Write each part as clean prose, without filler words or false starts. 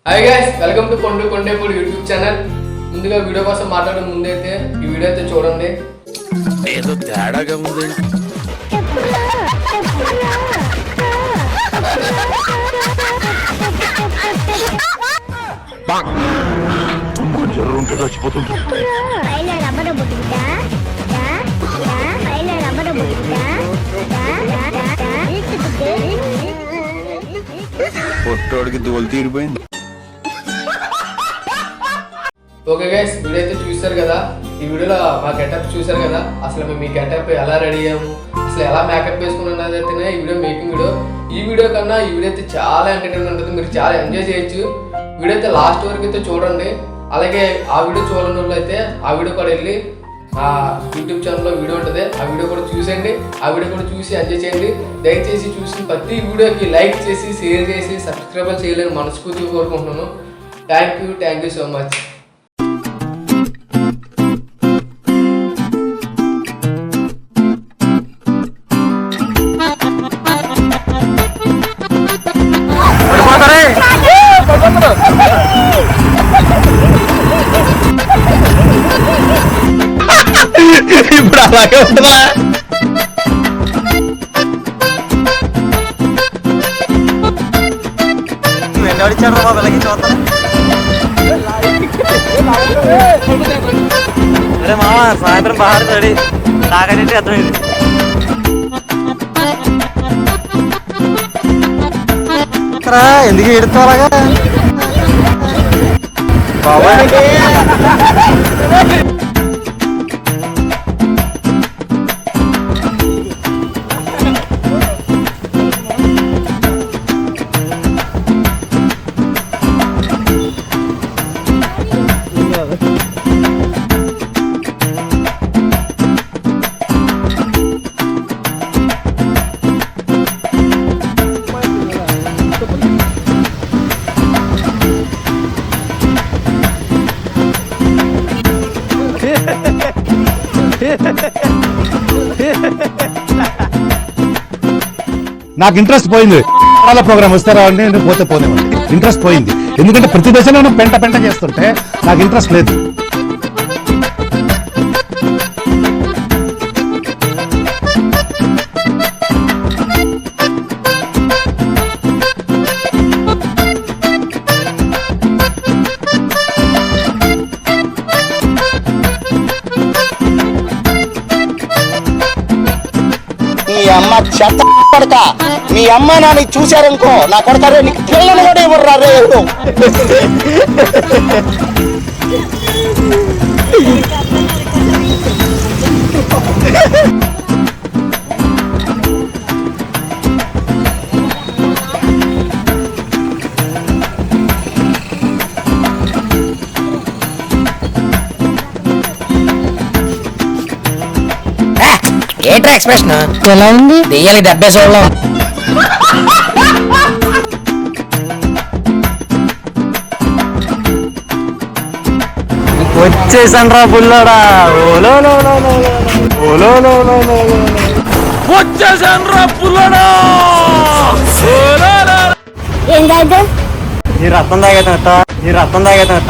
Hi guys, welcome to Kondu Kondepudi YouTube channel. ముందుగా video కోసం మాట్లాడే ముందైతే ఈ వీడియో అయితే చూడండి. ఏదో తేడాగా ఉంది. జర్రుంటే చచ్చిపోతుంది. పొట్టోడికి దోలు తీరిపోయింది. ఓకే గైస్, వీడియో అయితే చూసారు కదా. ఈ వీడియోలో మా గెటప్ చూసారు కదా. అసలు మేము మీ గెటప్ ఎలా రెడీ అయ్యాము, అసలు ఎలా మేకప్ వేసుకున్నది అయితేనే ఈ వీడియో మేకింగ్ వీడియో. ఈ వీడియో కన్నా ఈ వీడియో అయితే చాలా ఎంటర్టైన్మెంట్ ఉంటుంది, మీరు చాలా ఎంజాయ్ చేయొచ్చు. వీడియో అయితే లాస్ట్ వరకు అయితే చూడండి. అలాగే ఆ వీడియో చూడని వాళ్ళు అయితే ఆ వీడియో కూడా వెళ్ళి ఆ యూట్యూబ్ ఛానల్లో వీడియో ఉంటుంది, ఆ వీడియో కూడా చూసేయండి. ఆ వీడియో కూడా చూసి ఎంజాయ్ చేయండి. దయచేసి చూసిన ప్రతి వీడియోకి లైక్ చేసి షేర్ చేసి సబ్స్క్రైబ్ చేయాలని మనస్ఫూర్తిగా కోరుకుంటున్నాను. Thank you so much. ఇప్పుడు అలాగే ఉంటుందా? ఎండవడిచ్చాడు రా బాబు, చూస్తాను. అరే మామ, సాయంత్రం బాగా రెడీ తాగంటే అర్థమైంది. ఎందుకు ఎడుతాలాగా బాబా? నాకు ఇంట్రెస్ట్ పోయింది. ప్రోగ్రామ్ వస్తారా అండి, నేను పోతే పోనేవండి. ఇంట్రెస్ట్ పోయింది, ఎందుకంటే ప్రతి దశలోనూ పెంట చేస్తుంటే నాకు ఇంట్రెస్ట్ లేదు. మీ అమ్మ చెత్త కొడక, మీ అమ్మ నాన్న చూశారనుకో, నా కొడక నీకు పిల్లలు కూడా ఇవ్వరు రే ఎవరు. ఏంట్రా ఎక్స్ప్రెషన్ ఎలా ఉంది? దెయ్యాలి డబ్బే చూడలేం. వచ్చేసాను రా బుల్లాడా, వచ్చేసాను రా పుల్లడా. ఈ రత్నం తాగేతనట.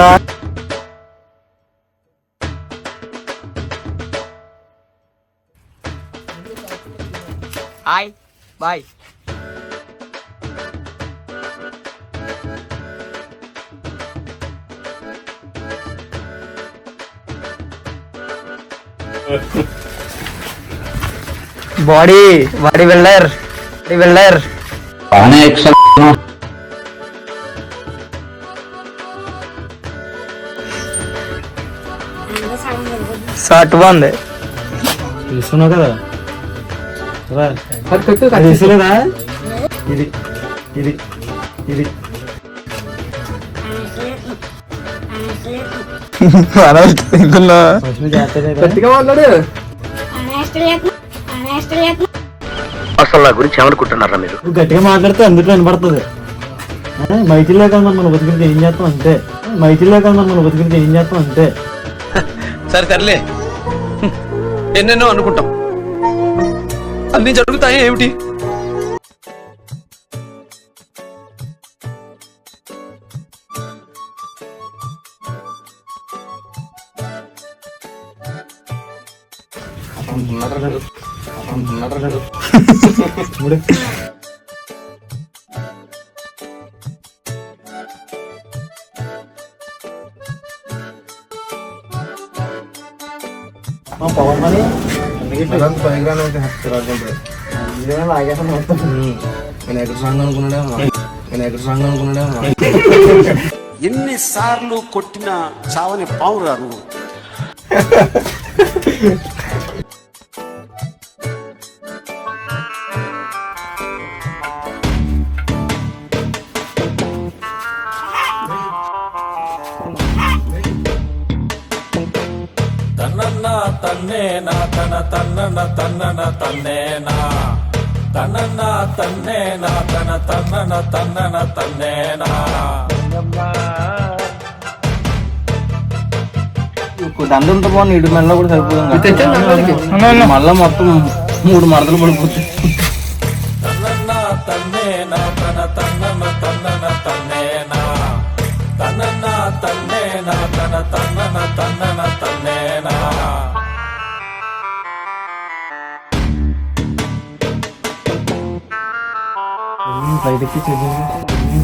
Hi boy. Body builder short బాగుంది తీసుకున్నావు కదా. తీసుకులేదా? ఇది అసలు నా గురించి ఏమనుకుంటున్నారా మీరు? గట్టిగా మాట్లాడితే అందులో వినపడుతుంది. మైకిల్లో కదా మనం బతికితే ఏం చేస్తాం అంతే. సరేలే, ఎన్నెన్నో అనుకుంటాం, అన్ని జరుగుతాయి ఏమిటి? పవన్ మరి లాగేస్తాను మొత్తం. ఎన్నిసార్లు కొట్టినా చావని పావురా నువ్వు. తన్నన్న తన్నేనా తన తన్నన తన్నన తన్నేనా తన్నన్న తన్నేనా తన తన్నన తన్నన తన్నేనా. దండంతో బాగుంది ఇటు మెల్ల కూడా సరిపోతుంది మళ్ళా మొత్తం 3 మడతలు పడిపోతాయి. తన్నన్న తన్నేనా తన తన్నన తన్నన తన్నేనా తన్నన్న తన్నేనా తన తన్నన తన్నన తన్నేనా.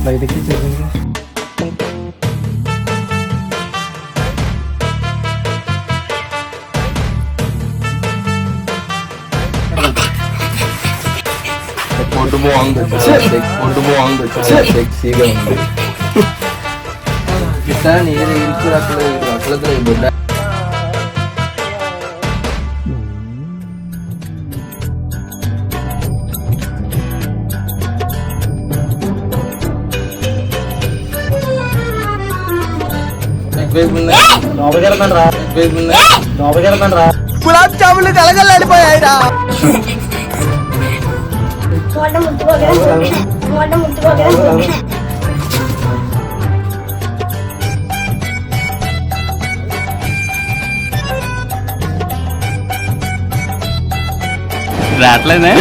బయటకి చేసింది పొట్టు బాగుంది, పొట్టు బాగుంది, సెక్సీగా ఉంది. ఇట్లా నేను ఇరుకు అట్లా బుడ్డ గులాబ్ జాములు కలగలాడిపోయాయి రా. రావట్లేదే